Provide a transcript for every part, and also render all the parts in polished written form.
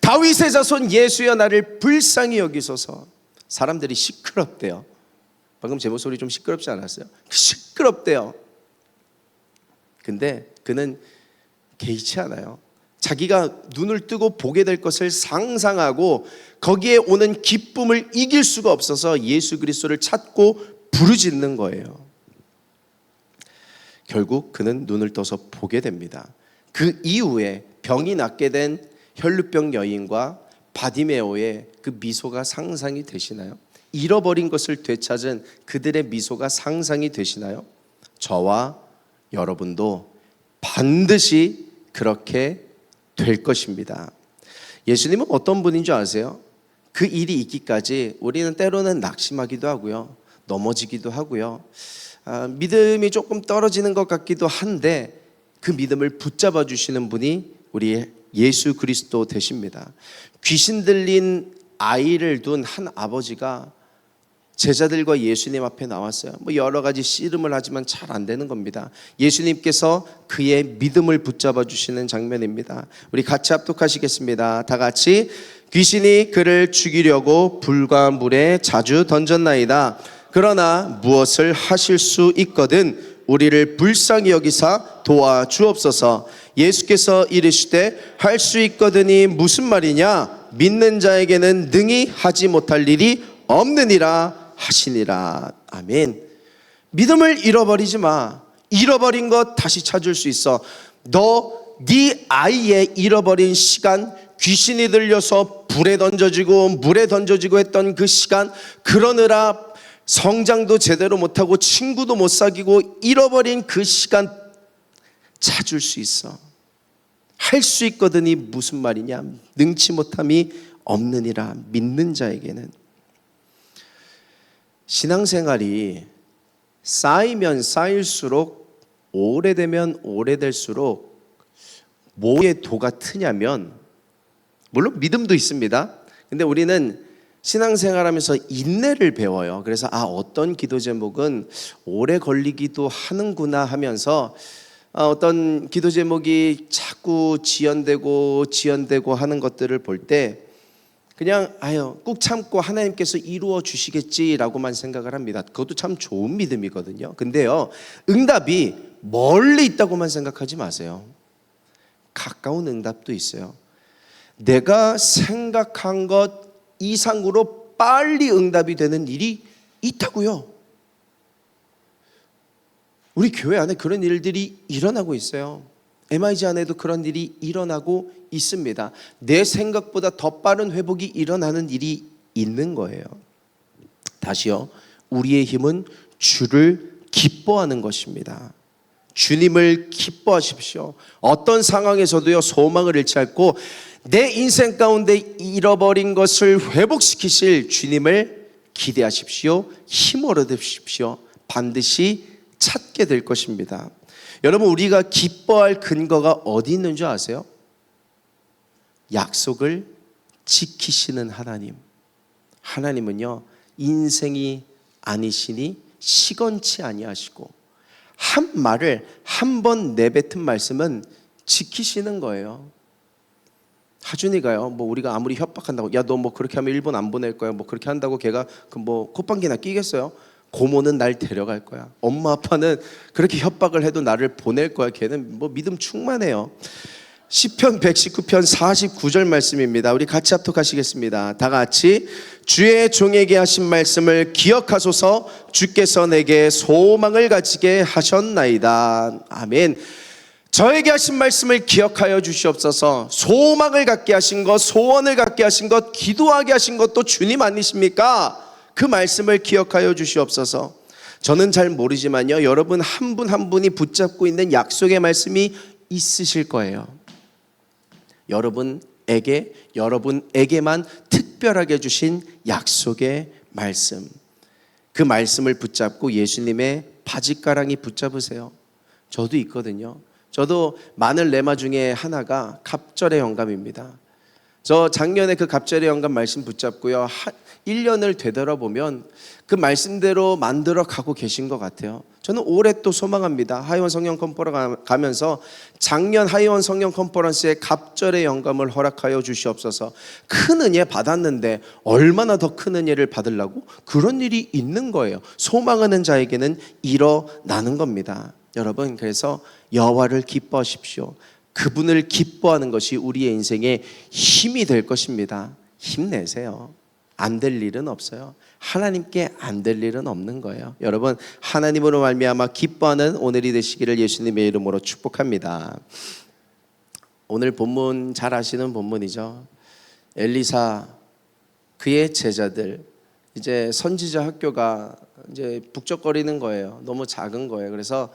다윗의 자손 예수여 나를 불쌍히 여기소서. 사람들이 시끄럽대요. 방금 제 목소리 좀 시끄럽지 않았어요? 시끄럽대요. 근데 그는 개의치 않아요. 자기가 눈을 뜨고 보게 될 것을 상상하고 거기에 오는 기쁨을 이길 수가 없어서 예수 그리스도를 찾고 부르짖는 거예요. 결국 그는 눈을 떠서 보게 됩니다. 그 이후에 병이 낫게 된 혈루병 여인과 바디메오의 그 미소가 상상이 되시나요? 잃어버린 것을 되찾은 그들의 미소가 상상이 되시나요? 저와 여러분도 반드시 그렇게 될 것입니다. 예수님은 어떤 분인 줄 아세요? 그 일이 있기까지 우리는 때로는 낙심하기도 하고요, 넘어지기도 하고요, 믿음이 조금 떨어지는 것 같기도 한데 그 믿음을 붙잡아 주시는 분이 우리 예수 그리스도 되십니다. 귀신 들린 아이를 둔 한 아버지가 제자들과 예수님 앞에 나왔어요. 여러 가지 씨름을 하지만 잘 안 되는 겁니다. 예수님께서 그의 믿음을 붙잡아 주시는 장면입니다. 우리 같이 합독하시겠습니다. 다 같이. 귀신이 그를 죽이려고 불과 물에 자주 던졌나이다. 그러나 무엇을 하실 수 있거든 우리를 불쌍히 여기사 도와주옵소서. 예수께서 이르시되 할 수 있거든이 무슨 말이냐? 믿는 자에게는 능히 하지 못할 일이 없느니라 하시니라. 아멘. 믿음을 잃어버리지 마. 잃어버린 것 다시 찾을 수 있어. 네 아이의 잃어버린 시간, 귀신이 들려서 불에 던져지고 물에 던져지고 했던 그 시간, 그러느라 성장도 제대로 못하고 친구도 못 사귀고 잃어버린 그 시간 찾을 수 있어. 할 수 있거든이 무슨 말이냐? 능치 못함이 없느니라. 믿는 자에게는. 신앙생활이 쌓이면 쌓일수록, 오래되면 오래될수록 뭐의 도가 트냐면, 물론 믿음도 있습니다. 근데 우리는 신앙생활하면서 인내를 배워요. 그래서 어떤 기도 제목은 오래 걸리기도 하는구나 하면서 어떤 기도 제목이 자꾸 지연되고 하는 것들을 볼 때 그냥 꾹 참고 하나님께서 이루어 주시겠지라고만 생각을 합니다. 그것도 참 좋은 믿음이거든요. 근데요, 응답이 멀리 있다고만 생각하지 마세요. 가까운 응답도 있어요. 내가 생각한 것 이상으로 빨리 응답이 되는 일이 있다고요. 우리 교회 안에 그런 일들이 일어나고 있어요. MIG 안에도 그런 일이 일어나고 있습니다. 내 생각보다 더 빠른 회복이 일어나는 일이 있는 거예요. 다시요, 우리의 힘은 주를 기뻐하는 것입니다. 주님을 기뻐하십시오. 어떤 상황에서도요, 소망을 잃지 않고 내 인생 가운데 잃어버린 것을 회복시키실 주님을 기대하십시오. 힘 얻으십시오. 반드시 찾게 될 것입니다. 여러분, 우리가 기뻐할 근거가 어디 있는 줄 아세요? 약속을 지키시는 하나님. 하나님은요, 인생이 아니시니 시건치 아니하시고 한 말을 한 번 내뱉은 말씀은 지키시는 거예요. 하준이가요, 우리가 아무리 협박한다고, 야, 너 그렇게 하면 일본 안 보낼 거야, 그렇게 한다고 걔가 콧방귀나 끼겠어요? 고모는 날 데려갈 거야. 엄마 아빠는 그렇게 협박을 해도 나를 보낼 거야. 걔는 믿음 충만해요. 시편 119편 49절 말씀입니다. 우리 같이 합독하시겠습니다. 다 같이. 주의 종에게 하신 말씀을 기억하소서. 주께서 내게 소망을 가지게 하셨나이다. 아멘. 저에게 하신 말씀을 기억하여 주시옵소서. 소망을 갖게 하신 것, 소원을 갖게 하신 것, 기도하게 하신 것도 주님 아니십니까? 그 말씀을 기억하여 주시옵소서. 저는 잘 모르지만요, 여러분 한 분 한 분이 붙잡고 있는 약속의 말씀이 있으실 거예요. 여러분에게만 특별하게 주신 약속의 말씀. 그 말씀을 붙잡고 예수님의 바짓가랑이 붙잡으세요. 저도 있거든요. 저도 마늘 레마 중에 하나가 갑절의 영감입니다. 저 작년에 그 갑절의 영감 말씀 붙잡고요. 1년을 되돌아보면 그 말씀대로 만들어 가고 계신 것 같아요. 저는 올해 또 소망합니다. 하이원 성령 컨퍼런스 가면서 작년 하이원 성령 컨퍼런스에 갑절의 영감을 허락하여 주시옵소서. 큰 은혜 받았는데 얼마나 더 큰 은혜를 받으려고? 그런 일이 있는 거예요. 소망하는 자에게는 일어나는 겁니다. 여러분, 그래서 여호와를 기뻐하십시오. 그분을 기뻐하는 것이 우리의 인생의 힘이 될 것입니다. 힘내세요. 안 될 일은 없어요. 하나님께 안 될 일은 없는 거예요. 여러분, 하나님으로 말미암아 기뻐하는 오늘이 되시기를 예수님의 이름으로 축복합니다. 오늘 본문 잘 아시는 본문이죠. 엘리사 그의 제자들, 이제 선지자 학교가 이제 북적거리는 거예요. 너무 작은 거예요. 그래서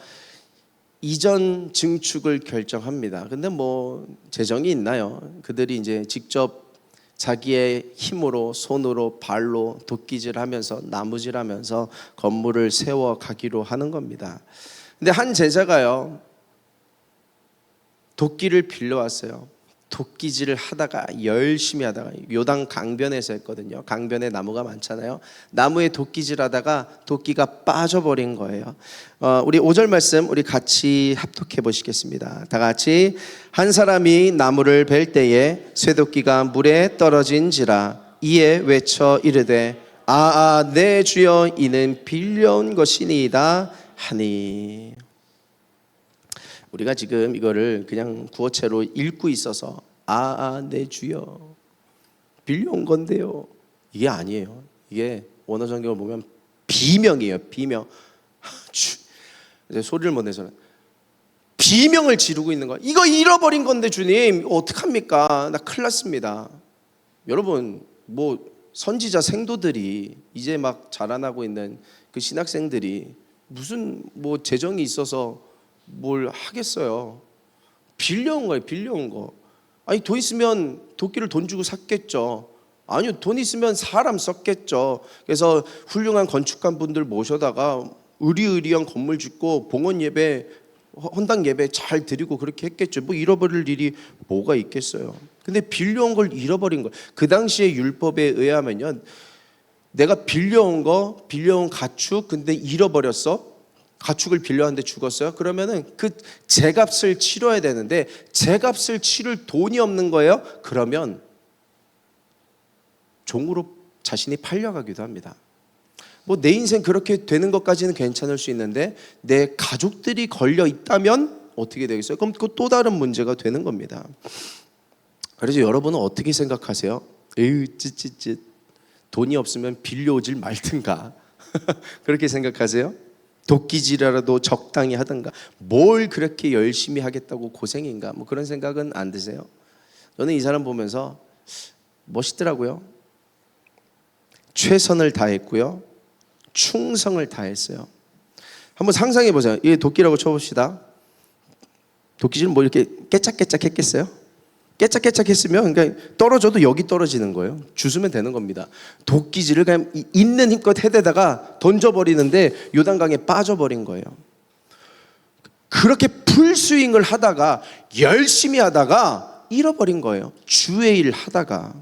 이전 증축을 결정합니다. 근데 뭐 재정이 있나요? 그들이 이제 직접 자기의 힘으로, 손으로, 발로 도끼질하면서 나무질하면서 건물을 세워 가기로 하는 겁니다. 근데 한 제자가요, 도끼를 빌려왔어요. 도끼질을 하다가 열심히 하다가 요단 강변에서 했거든요. 강변에 나무가 많잖아요. 나무에 도끼질하다가 도끼가 빠져버린 거예요. 우리 5절 말씀 우리 같이 합독해 보시겠습니다. 다 같이. 한 사람이 나무를 벨 때에 쇠도끼가 물에 떨어진지라 이에 외쳐 이르되 내 주여 이는 빌려온 것이니이다 하니. 우리가 지금 이거를 그냥 구어체로 읽고 있어서 내 주여 빌려온 건데요, 이게 아니에요. 이게 원어 성경을 보면 비명이에요. 비명. 이제 소리를 못 내서는 비명을 지르고 있는 거예요. 이거 잃어버린 건데 주님 어떡합니까? 나 큰일 났습니다. 여러분, 뭐 선지자 생도들이 이제 막 자라나고 있는 그 신학생들이 무슨 뭐 재정이 있어서 뭘 하겠어요. 빌려온 거예요. 빌려온 거. 아니, 돈 있으면 도끼를 돈 주고 샀겠죠. 아니요, 돈 있으면 사람 썼겠죠. 그래서 훌륭한 건축가 분들 모셔다가 의리의리한 건물 짓고 봉헌 예배, 헌당 예배 잘 드리고 그렇게 했겠죠. 뭐 잃어버릴 일이 뭐가 있겠어요. 근데 빌려온 걸 잃어버린 거예요. 그 당시의 율법에 의하면요, 내가 빌려온 가축 근데 잃어버렸어. 가축을 빌려왔는데 죽었어요. 그러면은 그 제값을 치러야 되는데 제값을 치를 돈이 없는 거예요. 그러면 종으로 자신이 팔려가기도 합니다. 뭐 내 인생 그렇게 되는 것까지는 괜찮을 수 있는데 내 가족들이 걸려 있다면 어떻게 되겠어요? 그럼 그 또 다른 문제가 되는 겁니다. 그래서 여러분은 어떻게 생각하세요? 찌찌찌 돈이 없으면 빌려오질 말든가 그렇게 생각하세요? 도끼질이라도 적당히 하든가, 뭘 그렇게 열심히 하겠다고 고생인가, 뭐 그런 생각은 안 드세요? 저는 이 사람 보면서 멋있더라고요. 최선을 다했고요, 충성을 다했어요. 한번 상상해 보세요. 이게 도끼라고 쳐봅시다. 도끼질 뭐 이렇게 깨짝깨짝 했겠어요? 깨짝깨짝 했으면 그러니까 떨어져도 여기 떨어지는 거예요. 주스면 되는 겁니다. 도끼질을 그냥 있는 힘껏 해대다가 던져버리는데 요단강에 빠져버린 거예요. 그렇게 풀스윙을 하다가 열심히 하다가 잃어버린 거예요. 주의 일 하다가.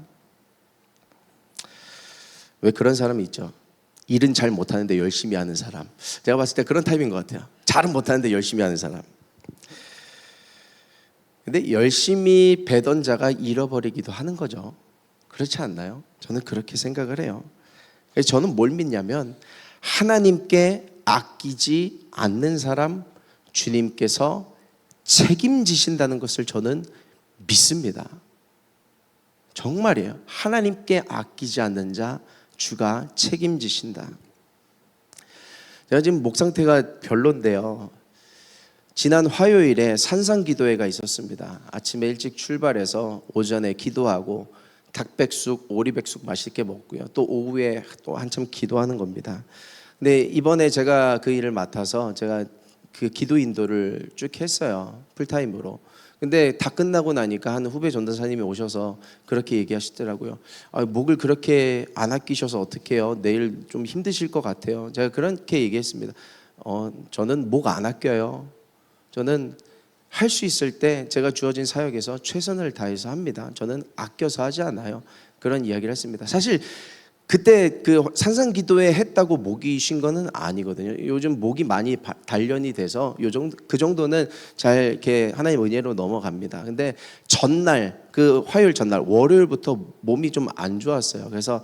왜 그런 사람이 있죠? 일은 잘 못하는데 열심히 하는 사람. 제가 봤을 때 그런 타입인 것 같아요. 잘은 못하는데 열심히 하는 사람. 근데 열심히 배던 자가 잃어버리기도 하는 거죠. 그렇지 않나요? 저는 그렇게 생각을 해요. 그래서 저는 뭘 믿냐면 하나님께 아끼지 않는 사람 주님께서 책임지신다는 것을 저는 믿습니다. 정말이에요. 하나님께 아끼지 않는 자 주가 책임지신다. 제가 지금 목 상태가 별론데요. 지난 화요일에 산상기도회가 있었습니다. 아침에 일찍 출발해서 오전에 기도하고 닭백숙, 오리백숙 맛있게 먹고요. 또 오후에 또 한참 기도하는 겁니다. 근데 이번에 제가 그 일을 맡아서 제가 그 기도 인도를 쭉 했어요. 풀타임으로. 근데 다 끝나고 나니까 한 후배 전도사님이 오셔서 그렇게 얘기하시더라고요. 목을 그렇게 안 아끼셔서 어떡해요? 내일 좀 힘드실 것 같아요. 제가 그렇게 얘기했습니다. 저는 목 안 아껴요. 저는 할 수 있을 때 제가 주어진 사역에서 최선을 다해서 합니다. 저는 아껴서 하지 않아요. 그런 이야기를 했습니다. 사실 그때 그 산상기도회 했다고 목이 쉰 거는 아니거든요. 요즘 목이 많이 단련이 돼서 그 정도는 잘 이렇게 하나님 은혜로 넘어갑니다. 근데 전날 그 화요일 전날 월요일부터 몸이 좀 안 좋았어요. 그래서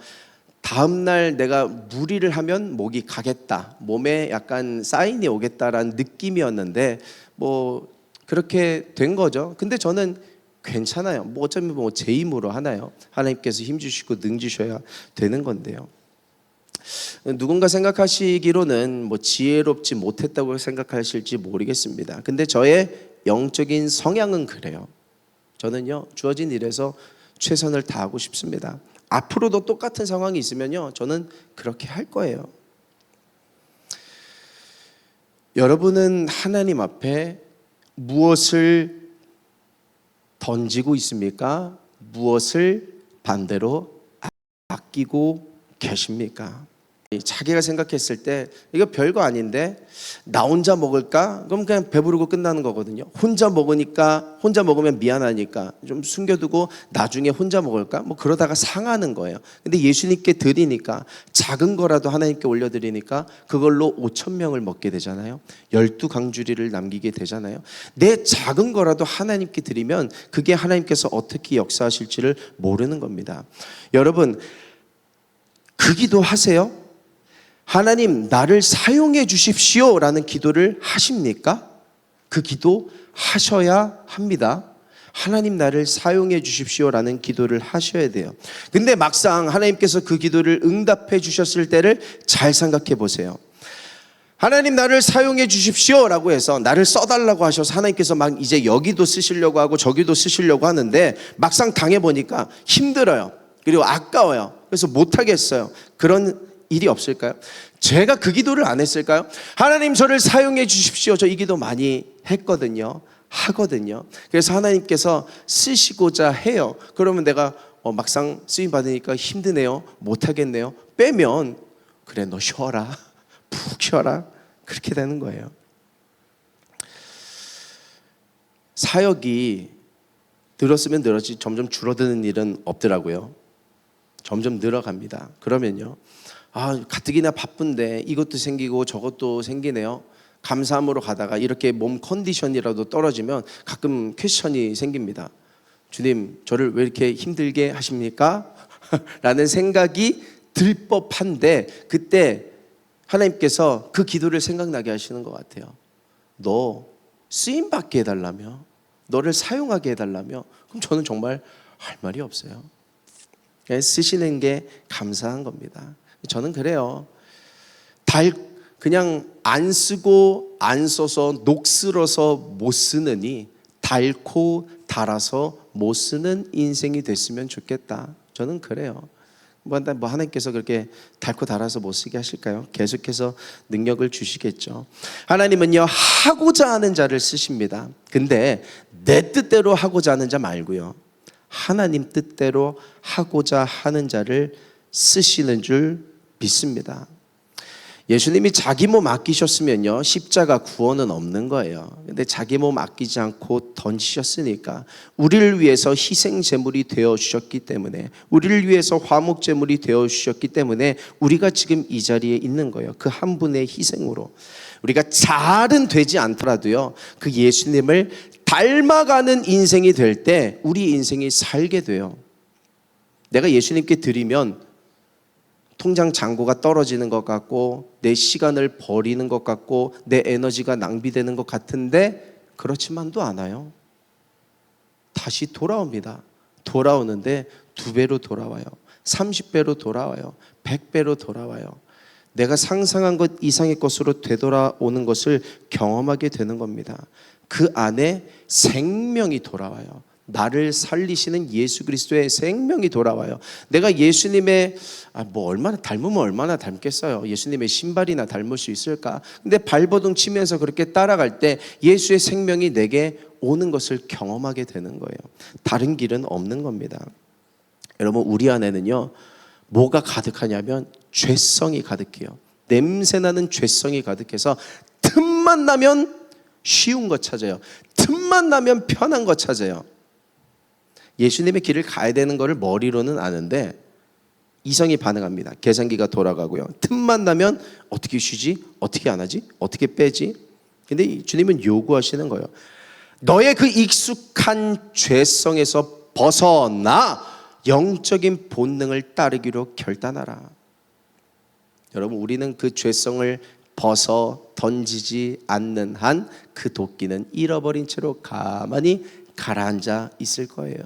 다음 날 내가 무리를 하면 목이 가겠다, 몸에 약간 사인이 오겠다라는 느낌이었는데 뭐 그렇게 된 거죠. 근데 저는 괜찮아요. 뭐 어차피 뭐 제 힘으로 하나요? 하나님께서 힘 주시고 능 주셔야 되는 건데요. 누군가 생각하시기로는 뭐 지혜롭지 못했다고 생각하실지 모르겠습니다. 근데 저의 영적인 성향은 그래요. 저는요, 주어진 일에서 최선을 다하고 싶습니다. 앞으로도 똑같은 상황이 있으면요, 저는 그렇게 할 거예요. 여러분은 하나님 앞에 무엇을 던지고 있습니까? 무엇을 반대로 아끼고 계십니까? 자기가 생각했을 때 이거 별거 아닌데 나 혼자 먹을까? 그럼 그냥 배부르고 끝나는 거거든요. 혼자 먹으면 미안하니까 좀 숨겨두고 나중에 혼자 먹을까? 뭐 그러다가 상하는 거예요. 근데 예수님께 드리니까, 작은 거라도 하나님께 올려드리니까 그걸로 5,000명을 먹게 되잖아요. 12강주리를 남기게 되잖아요. 내 작은 거라도 하나님께 드리면 그게 하나님께서 어떻게 역사하실지를 모르는 겁니다. 여러분, 그 기도 하세요? 하나님 나를 사용해 주십시오 라는 기도를 하십니까? 그 기도 하셔야 합니다. 하나님 나를 사용해 주십시오 라는 기도를 하셔야 돼요. 근데 막상 하나님께서 그 기도를 응답해 주셨을 때를 잘 생각해 보세요. 하나님 나를 사용해 주십시오 라고 해서 나를 써달라고 하셔서 하나님께서 막 이제 여기도 쓰시려고 하고 저기도 쓰시려고 하는데 막상 당해보니까 힘들어요. 그리고 아까워요. 그래서 못하겠어요. 그런 일이 없을까요? 제가 그 기도를 안 했을까요? 하나님 저를 사용해 주십시오. 저 이 기도 많이 했거든요. 하거든요. 그래서 하나님께서 쓰시고자 해요. 그러면 내가 막상 쓰임 받으니까 힘드네요. 못하겠네요. 빼면 그래 너 쉬어라. 푹 쉬어라. 그렇게 되는 거예요. 사역이 늘었으면 늘었지 점점 줄어드는 일은 없더라고요. 점점 늘어갑니다. 그러면요, 가뜩이나 바쁜데 이것도 생기고 저것도 생기네요. 감사함으로 가다가 이렇게 몸 컨디션이라도 떨어지면 가끔 퀘스천이 생깁니다. 주님, 저를 왜 이렇게 힘들게 하십니까? 라는 생각이 들 법한데, 그때 하나님께서 그 기도를 생각나게 하시는 것 같아요. 너 쓰임받게 해달라며, 너를 사용하게 해달라며, 그럼 저는 정말 할 말이 없어요. 쓰시는 게 감사한 겁니다. 저는 그래요. 그냥 안 쓰고 안 써서 녹슬어서 못 쓰느니 닳고 닳아서 못 쓰는 인생이 됐으면 좋겠다. 저는 그래요. 뭐 하나님께서 그렇게 닳고 닳아서 못 쓰게 하실까요? 계속해서 능력을 주시겠죠. 하나님은요, 하고자 하는 자를 쓰십니다. 근데 내 뜻대로 하고자 하는 자 말고요, 하나님 뜻대로 하고자 하는 자를 쓰시는 줄 믿습니다. 예수님이 자기 몸 아끼셨으면요, 십자가 구원은 없는 거예요. 근데 자기 몸 아끼지 않고 던지셨으니까, 우리를 위해서 희생 제물이 되어 주셨기 때문에, 우리를 위해서 화목 제물이 되어 주셨기 때문에 우리가 지금 이 자리에 있는 거예요. 그 한 분의 희생으로. 우리가 잘은 되지 않더라도요, 그 예수님을 닮아가는 인생이 될 때 우리 인생이 살게 돼요. 내가 예수님께 드리면 통장 잔고가 떨어지는 것 같고, 내 시간을 버리는 것 같고, 내 에너지가 낭비되는 것 같은데 그렇지만도 않아요. 다시 돌아옵니다. 돌아오는데 2배로 돌아와요. 30배로 돌아와요. 100배로 돌아와요. 내가 상상한 것 이상의 것으로 되돌아오는 것을 경험하게 되는 겁니다. 그 안에 생명이 돌아와요. 나를 살리시는 예수 그리스도의 생명이 돌아와요. 내가 예수님의 얼마나 닮으면 얼마나 닮겠어요. 예수님의 신발이나 닮을 수 있을까? 근데 발버둥 치면서 그렇게 따라갈 때 예수의 생명이 내게 오는 것을 경험하게 되는 거예요. 다른 길은 없는 겁니다. 여러분, 우리 안에는요, 뭐가 가득하냐면 죄성이 가득해요. 냄새나는 죄성이 가득해서 틈만 나면 쉬운 거 찾아요. 틈만 나면 편한 거 찾아요. 예수님의 길을 가야 되는 거를 머리로는 아는데 이성이 반응합니다. 계산기가 돌아가고요. 틈만 나면 어떻게 쉬지? 어떻게 안 하지? 어떻게 빼지? 근데 주님은 요구하시는 거예요. 너의 그 익숙한 죄성에서 벗어나 영적인 본능을 따르기로 결단하라. 여러분, 우리는 그 죄성을 벗어 던지지 않는 한 그 도끼는 잃어버린 채로 가만히 가라앉아 있을 거예요.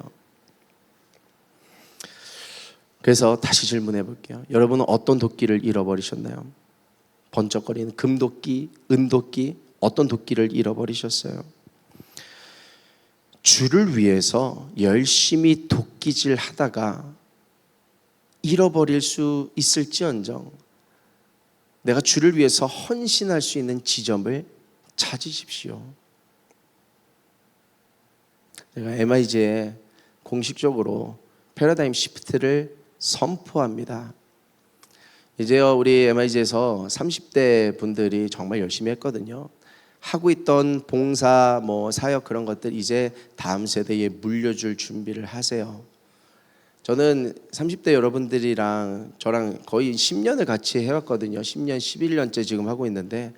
그래서 다시 질문해 볼게요. 여러분은 어떤 도끼를 잃어버리셨나요? 번쩍거리는 금도끼, 은도끼, 어떤 도끼를 잃어버리셨어요? 주를 위해서 열심히 도끼질 하다가 잃어버릴 수 있을지언정 내가 주를 위해서 헌신할 수 있는 지점을 찾으십시오. 제가 MIJ에 공식적으로 패러다임 시프트를 선포합니다. 이제요, 우리 MIJ에서 30대 분들이 정말 열심히 했거든요. 하고 있던 봉사, 사역 그런 것들 이제 다음 세대에 물려줄 준비를 하세요. 저는 30대 여러분들이랑 저랑 거의 10년을 같이 해왔거든요. 10년, 11년째 지금 하고 있는데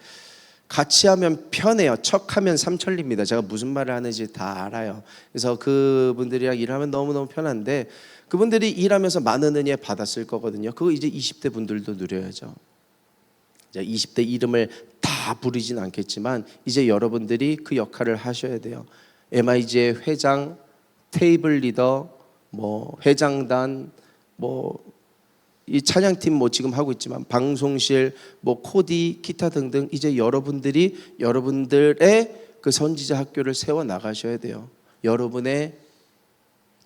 같이 하면 편해요. 척하면 삼천리입니다. 제가 무슨 말을 하는지 다 알아요. 그래서 그분들이랑 일하면 너무너무 편한데 그분들이 일하면서 많은 은혜 받았을 거거든요. 그거 이제 20대 분들도 누려야죠. 이제 20대 이름을 다 부르진 않겠지만 이제 여러분들이 그 역할을 하셔야 돼요. MIJ 회장, 테이블 리더, 회장단, 이 찬양팀 지금 하고 있지만 방송실, 코디, 기타 등등 이제 여러분들이 여러분들의 그 선지자 학교를 세워 나가셔야 돼요. 여러분의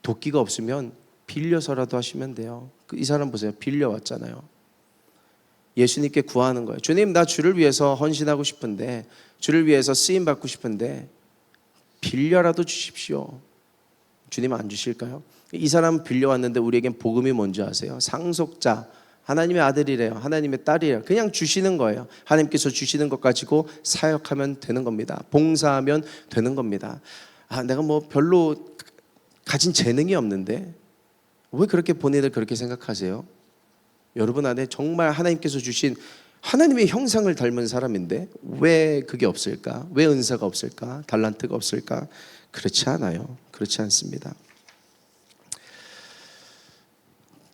도끼가 없으면 빌려서라도 하시면 돼요. 이 사람 보세요. 빌려왔잖아요. 예수님께 구하는 거예요. 주님, 나 주를 위해서 헌신하고 싶은데, 주를 위해서 쓰임 받고 싶은데 빌려라도 주십시오. 주님 안 주실까요? 이 사람 빌려왔는데 우리에겐 복음이 뭔지 아세요? 상속자, 하나님의 아들이래요. 하나님의 딸이래요. 그냥 주시는 거예요. 하나님께서 주시는 것 가지고 사역하면 되는 겁니다. 봉사하면 되는 겁니다. 내가 별로 가진 재능이 없는데 왜 그렇게 본인을 그렇게 생각하세요? 여러분 안에 정말 하나님께서 주신 하나님의 형상을 닮은 사람인데 왜 그게 없을까? 왜 은사가 없을까? 달란트가 없을까? 그렇지 않아요. 그렇지 않습니다.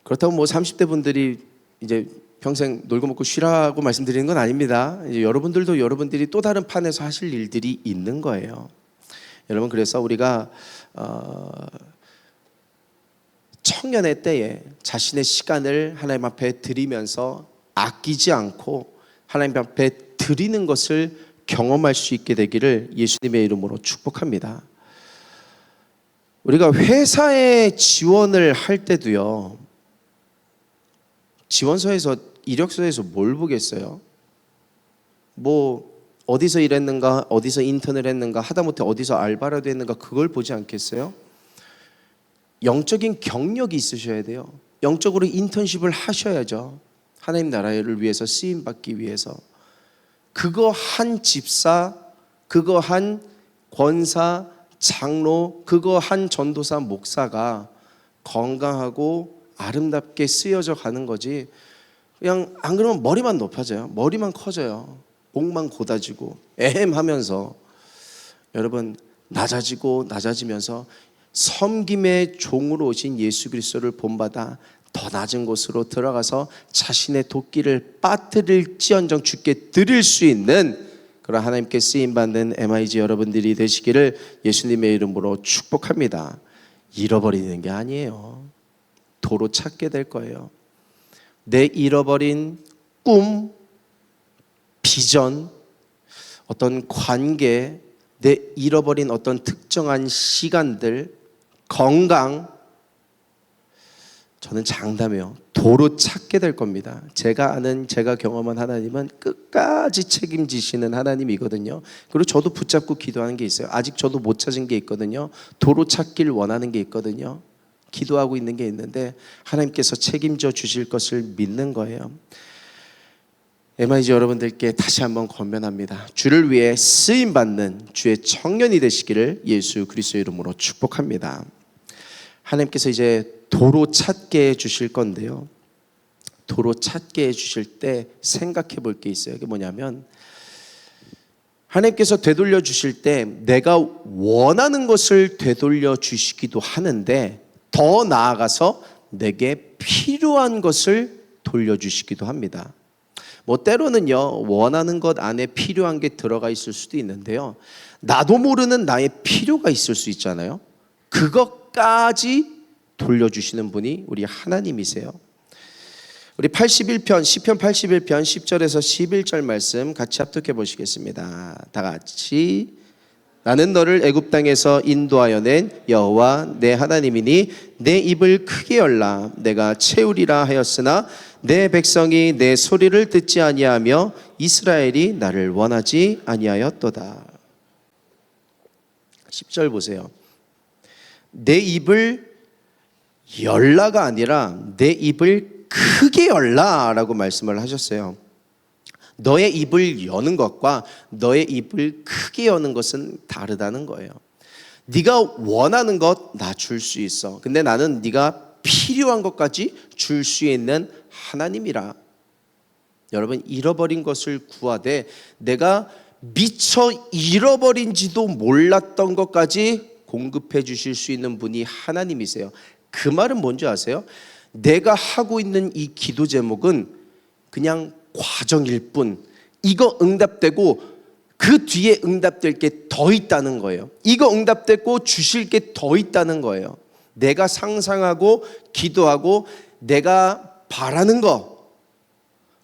그렇다고 30대 분들이 이제 평생 놀고 먹고 쉬라고 말씀드리는 건 아닙니다. 이제 여러분들도 여러분들이 또 다른 판에서 하실 일들이 있는 거예요. 여러분, 그래서 우리가 청년의 때에 자신의 시간을 하나님 앞에 드리면서 아끼지 않고 하나님 앞에 드리는 것을 경험할 수 있게 되기를 예수님의 이름으로 축복합니다. 우리가 회사에 지원을 할 때도요, 지원서에서 이력서에서 뭘 보겠어요? 어디서 일했는가, 어디서 인턴을 했는가, 하다못해 어디서 알바라도 했는가, 그걸 보지 않겠어요? 영적인 경력이 있으셔야 돼요. 영적으로 인턴십을 하셔야죠. 하나님 나라를 위해서 쓰임받기 위해서. 그거 한 집사, 그거 한 권사, 장로, 그거 한 전도사, 목사가 건강하고 아름답게 쓰여져 가는 거지. 그냥 안 그러면 머리만 높아져요. 머리만 커져요. 목만 고다지고 하면서 여러분 낮아지면서 섬김의 종으로 오신 예수 그리스도를 본받아 더 낮은 곳으로 들어가서 자신의 도끼를 빠뜨릴지언정 주께 드릴 수 있는 그런 하나님께 쓰임받는 MIJ 여러분들이 되시기를 예수님의 이름으로 축복합니다. 잃어버리는 게 아니에요. 도로 찾게 될 거예요. 내 잃어버린 꿈, 비전, 어떤 관계, 내 잃어버린 어떤 특정한 시간들, 건강, 저는 장담해요. 도로 찾게 될 겁니다. 제가 아는, 제가 경험한 하나님은 끝까지 책임지시는 하나님이거든요. 그리고 저도 붙잡고 기도하는 게 있어요. 아직 저도 못 찾은 게 있거든요. 도로 찾길 원하는 게 있거든요. 기도하고 있는 게 있는데 하나님께서 책임져 주실 것을 믿는 거예요. MIG 여러분들께 다시 한번 권면합니다. 주를 위해 쓰임받는 주의 청년이 되시기를 예수 그리스도의 이름으로 축복합니다. 하나님께서 이제 도로 찾게 해주실 건데요, 도로 찾게 해주실 때 생각해 볼 게 있어요. 그게 뭐냐면, 하나님께서 되돌려 주실 때 내가 원하는 것을 되돌려 주시기도 하는데, 더 나아가서 내게 필요한 것을 돌려주시기도 합니다. 뭐 때로는요, 원하는 것 안에 필요한 게 들어가 있을 수도 있는데요, 나도 모르는 나의 필요가 있을 수 있잖아요. 그것까지 돌려주시는 분이 우리 하나님이세요. 우리 81편 시편 81편 10절에서 11절 말씀 같이 합독해 보시겠습니다. 다 같이. 나는 너를 애굽 땅에서 인도하여 낸 여호와 내 하나님이니 내 입을 크게 열라. 내가 채우리라 하였으나 내 백성이 내 소리를 듣지 아니하며 이스라엘이 나를 원하지 아니하였도다. 10절 보세요. 내 입을 열라가 아니라 내 입을 크게 열라라고 말씀을 하셨어요. 너의 입을 여는 것과 너의 입을 크게 여는 것은 다르다는 거예요. 네가 원하는 것 나 줄 수 있어. 근데 나는 네가 필요한 것까지 줄 수 있는 하나님이라. 여러분, 잃어버린 것을 구하되 내가 미처 잃어버린지도 몰랐던 것까지 공급해 주실 수 있는 분이 하나님이세요. 그 말은 뭔지 아세요? 내가 하고 있는 이 기도 제목은 그냥 과정일 뿐, 이거 응답되고 그 뒤에 응답될 게 더 있다는 거예요. 이거 응답되고 주실 게 더 있다는 거예요. 내가 상상하고 기도하고 내가 바라는 거,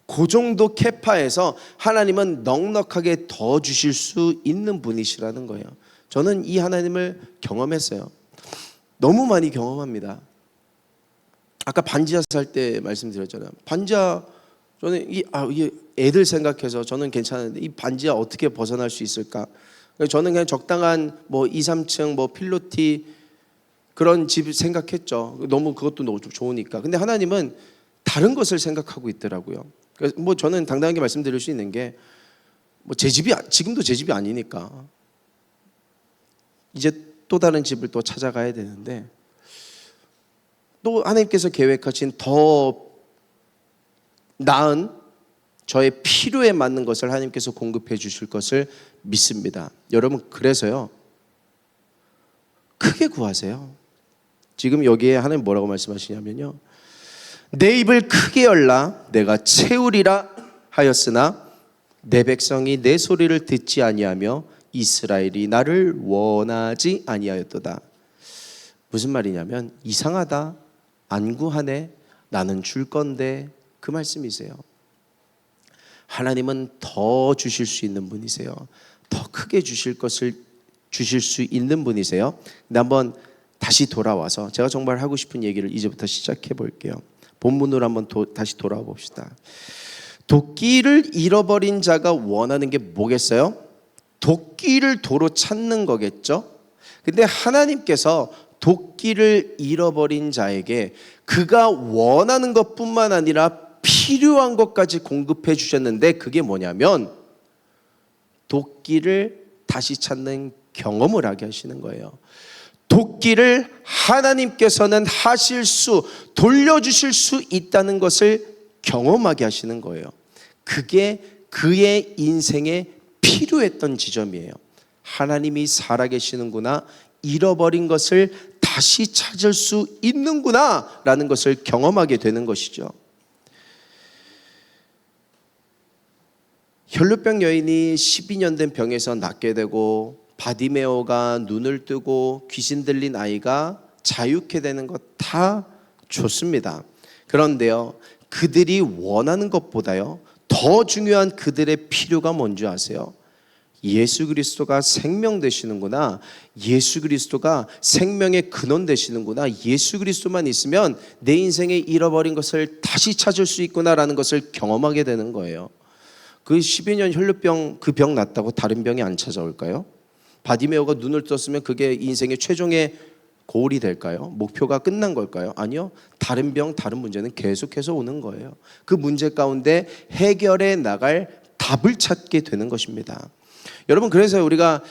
그 정도 캐파에서 하나님은 넉넉하게 더 주실 수 있는 분이시라는 거예요. 저는 이 하나님을 경험했어요. 너무 많이 경험합니다. 아까 반지하 살 때 말씀드렸잖아요. 반지하, 저는 이 애들 생각해서 저는 괜찮은데 이 반지하 어떻게 벗어날 수 있을까? 저는 그냥 적당한 뭐 2, 3층 뭐 필로티 그런 집 생각했죠. 너무 그것도 너무 좋으니까. 근데 하나님은 다른 것을 생각하고 있더라고요. 그래서 뭐 저는 당당하게 말씀드릴 수 있는 게, 뭐 제 집이 지금도 제 집이 아니니까 이제 또 다른 집을 또 찾아가야 되는데, 또 하나님께서 계획하신 더 나은 저의 필요에 맞는 것을 하나님께서 공급해 주실 것을 믿습니다. 여러분, 그래서요, 크게 구하세요. 지금 여기에 하나님 뭐라고 말씀하시냐면요, 내 입을 크게 열라. 내가 채우리라 하였으나 내 백성이 내 소리를 듣지 아니하며 이스라엘이 나를 원하지 아니하였도다. 무슨 말이냐면, 이상하다, 안 구하네, 나는 줄 건데, 그 말씀이세요. 하나님은 더 주실 수 있는 분이세요. 더 크게 주실 것을 주실 수 있는 분이세요. 근데 한번 다시 돌아와서 제가 정말 하고 싶은 얘기를 이제부터 시작해 볼게요. 본문으로 한번 다시 돌아와 봅시다. 도끼를 잃어버린 자가 원하는 게 뭐겠어요? 도끼를 도로 찾는 거겠죠? 근데 하나님께서 도끼를 잃어버린 자에게 그가 원하는 것뿐만 아니라 필요한 것까지 공급해 주셨는데, 그게 뭐냐면 도끼를 다시 찾는 경험을 하게 하시는 거예요. 도끼를 하나님께서는 돌려주실 수 있다는 것을 경험하게 하시는 거예요. 그게 그의 인생에 필요했던 지점이에요. 하나님이 살아계시는구나, 잃어버린 것을 다시 찾을 수 있는구나 라는 것을 경험하게 되는 것이죠. 혈루병 여인이 12년 된 병에서 낫게 되고, 바디메오가 눈을 뜨고 귀신 들린 아이가 자유케 되는 것 다 좋습니다. 그런데요, 그들이 원하는 것보다요 더 중요한 그들의 필요가 뭔지 아세요? 예수 그리스도가 생명 되시는구나, 예수 그리스도가 생명의 근원 되시는구나, 예수 그리스도만 있으면 내 인생에 잃어버린 것을 다시 찾을 수 있구나라는 것을 경험하게 되는 거예요. 그 12년 혈루병, 그 병 낫다고 다른 병이 안 찾아올까요? 바디메오가 눈을 떴으면 그게 인생의 최종의 고울이 될까요? 목표가 끝난 걸까요? 아니요. 다른 병, 다른 문제는 계속해서 오는 거예요. 그 문제 가운데 해결해 나갈 답을 찾게 되는 것입니다. 여러분, 그래서 우리가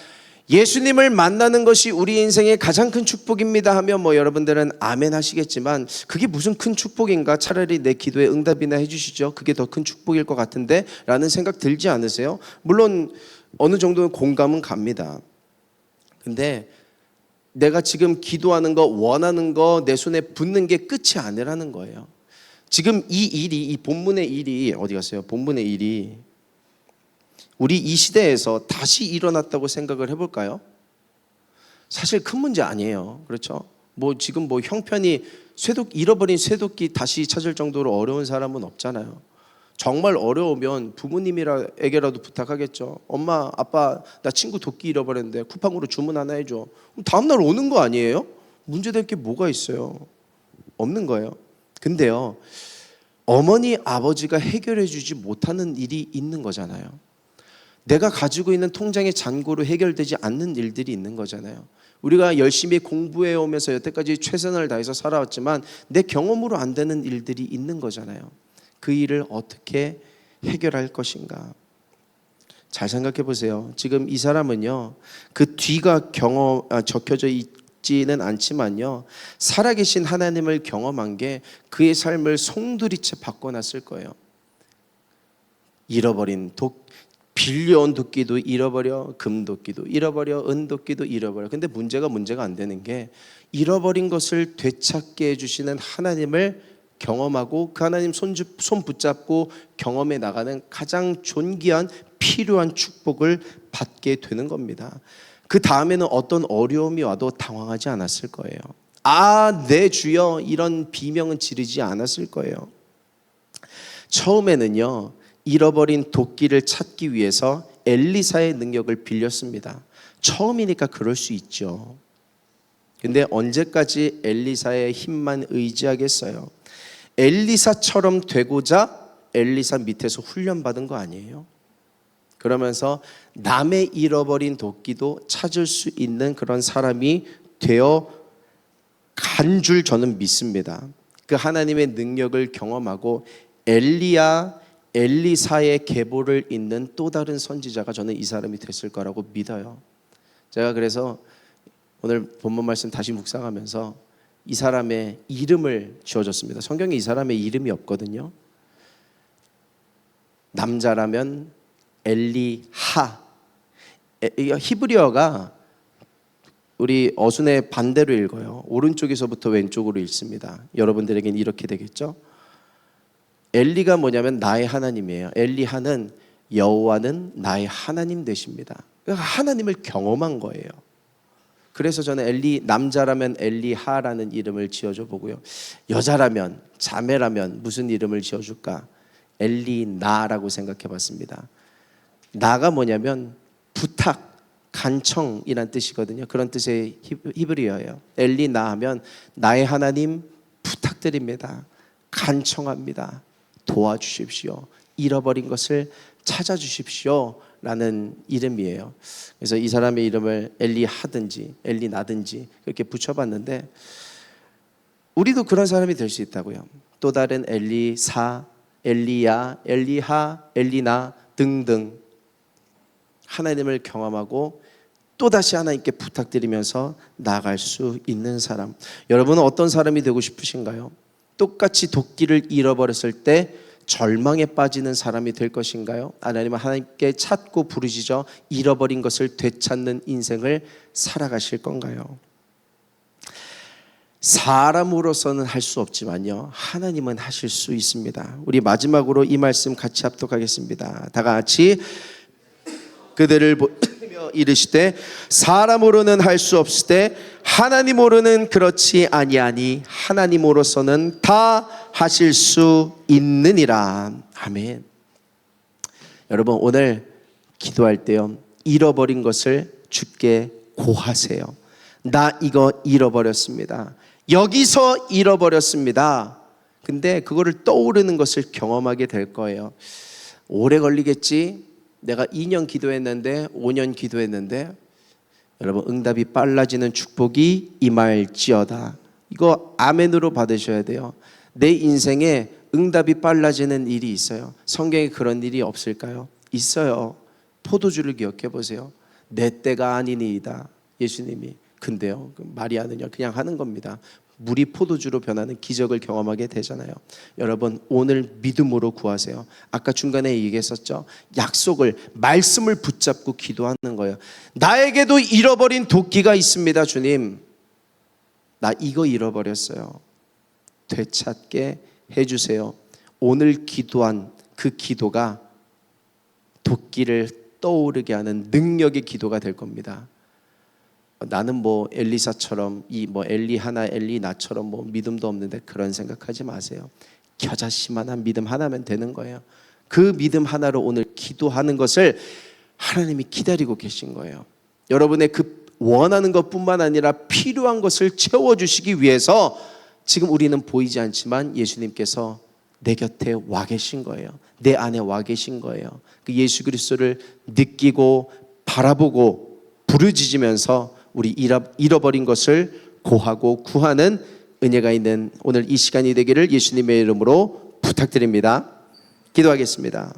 예수님을 만나는 것이 우리 인생의 가장 큰 축복입니다 하면 여러분들은 아멘 하시겠지만, 그게 무슨 큰 축복인가? 차라리 내 기도에 응답이나 해주시죠. 그게 더 큰 축복일 것 같은데 라는 생각 들지 않으세요? 물론 어느 정도는 공감은 갑니다. 근데 내가 지금 기도하는 거, 원하는 거 내 손에 붙는 게 끝이 아니라는 거예요. 지금 이 본문의 일이 어디 갔어요? 본문의 일이 우리 이 시대에서 다시 일어났다고 생각을 해볼까요? 사실 큰 문제 아니에요. 그렇죠? 지금 형편이 잃어버린 쇠도끼 다시 찾을 정도로 어려운 사람은 없잖아요. 정말 어려우면 부모님에게라도 부탁하겠죠. 엄마, 아빠, 나 친구 도끼 잃어버렸는데 쿠팡으로 주문 하나 해줘. 그럼 다음날 오는 거 아니에요? 문제될 게 뭐가 있어요? 없는 거예요. 근데요, 어머니, 아버지가 해결해 주지 못하는 일이 있는 거잖아요. 내가 가지고 있는 통장의 잔고로 해결되지 않는 일들이 있는 거잖아요. 우리가 열심히 공부해 오면서 여태까지 최선을 다해서 살아왔지만 내 경험으로 안 되는 일들이 있는 거잖아요. 그 일을 어떻게 해결할 것인가? 잘 생각해 보세요. 지금 이 사람은요, 그 뒤가 적혀져 있지는 않지만요, 살아계신 하나님을 경험한 게 그의 삶을 송두리째 바꿔놨을 거예요. 잃어버린 빌려온 도끼도 잃어버려, 금도끼도 잃어버려, 은도끼도 잃어버려. 근데 문제가 안 되는 게, 잃어버린 것을 되찾게 해주시는 하나님을 경험하고 그 하나님 손 붙잡고 경험해 나가는 가장 존귀한 필요한 축복을 받게 되는 겁니다. 그 다음에는 어떤 어려움이 와도 당황하지 않았을 거예요. 내 주여, 이런 비명은 지르지 않았을 거예요. 처음에는요, 잃어버린 도끼를 찾기 위해서 엘리사의 능력을 빌렸습니다. 처음이니까 그럴 수 있죠. 근데 언제까지 엘리사의 힘만 의지하겠어요? 엘리사처럼 되고자 엘리사 밑에서 훈련받은 거 아니에요? 그러면서 남의 잃어버린 도끼도 찾을 수 있는 그런 사람이 되어 간 줄 저는 믿습니다. 그 하나님의 능력을 경험하고 엘리사의 계보를 잇는 또 다른 선지자가 저는 이 사람이 됐을 거라고 믿어요. 제가 그래서 오늘 본문 말씀 다시 묵상하면서 이 사람의 이름을 지어줬습니다. 성경에 이 사람의 이름이 없거든요. 남자라면 엘리하. 히브리어가 우리 어순의 반대로 읽어요. 오른쪽에서부터 왼쪽으로 읽습니다. 여러분들에게는 이렇게 되겠죠? 엘리가 뭐냐면 나의 하나님이에요. 엘리하는 여호와는 나의 하나님 되십니다. 그러니까 하나님을 경험한 거예요. 그래서 저는 남자라면 엘리하라는 이름을 지어줘 보고요, 여자라면, 자매라면 무슨 이름을 지어줄까? 엘리나라고 생각해 봤습니다. 나가 뭐냐면 부탁, 간청이란 뜻이거든요. 그런 뜻의 히브리어예요. 엘리나 하면 나의 하나님 부탁드립니다, 간청합니다, 도와주십시오, 잃어버린 것을 찾아주십시오 라는 이름이에요. 그래서 이 사람의 이름을 엘리하든지 엘리나든지 그렇게 붙여봤는데, 우리도 그런 사람이 될 수 있다고요. 또 다른 엘리사, 엘리야, 엘리하, 엘리나 등등 하나님을 경험하고 또다시 하나님께 부탁드리면서 나아갈 수 있는 사람. 여러분은 어떤 사람이 되고 싶으신가요? 똑같이 도끼를 잃어버렸을 때 절망에 빠지는 사람이 될 것인가요? 아니면 하나님께 찾고 부르짖어 잃어버린 것을 되찾는 인생을 살아가실 건가요? 사람으로서는 할 수 없지만요, 하나님은 하실 수 있습니다. 우리 마지막으로 이 말씀 같이 합독하겠습니다. 다 같이. 그들을 보며 이르시되 사람으로는 할 수 없을 때 하나님으로는 그렇지 아니하니 하나님으로서는 다 하실 수 있느니라. 아멘. 여러분, 오늘 기도할 때요, 잃어버린 것을 주께 고하세요. 나 이거 잃어버렸습니다. 여기서 잃어버렸습니다. 근데 그거를 떠오르는 것을 경험하게 될 거예요. 오래 걸리겠지? 내가 2년 기도했는데 5년 기도했는데, 여러분, 응답이 빨라지는 축복이 임할지어다. 이거 아멘으로 받으셔야 돼요. 내 인생에 응답이 빨라지는 일이 있어요. 성경에 그런 일이 없을까요? 있어요. 포도주를 기억해 보세요. 내 때가 아니니이다. 예수님이. 근데요, 마리아는요 그냥 하는 겁니다. 물이 포도주로 변하는 기적을 경험하게 되잖아요. 여러분, 오늘 믿음으로 구하세요. 아까 중간에 얘기했었죠. 약속을, 말씀을 붙잡고 기도하는 거예요. 나에게도 잃어버린 도끼가 있습니다. 주님, 나 이거 잃어버렸어요. 되찾게 해주세요. 오늘 기도한 그 기도가 도끼를 떠오르게 하는 능력의 기도가 될 겁니다. 나는 뭐 엘리사처럼 엘리 하나 엘리 나처럼 믿음도 없는데 그런 생각하지 마세요. 겨자씨만한 믿음 하나면 되는 거예요. 그 믿음 하나로 오늘 기도하는 것을 하나님이 기다리고 계신 거예요. 여러분의 그 원하는 것뿐만 아니라 필요한 것을 채워주시기 위해서 지금 우리는 보이지 않지만 예수님께서 내 곁에 와 계신 거예요. 내 안에 와 계신 거예요. 그 예수 그리스도를 느끼고 바라보고 부르짖으면서 우리 잃어버린 것을 고하고 구하는 은혜가 있는 오늘 이 시간이 되기를 예수님의 이름으로 부탁드립니다. 기도하겠습니다.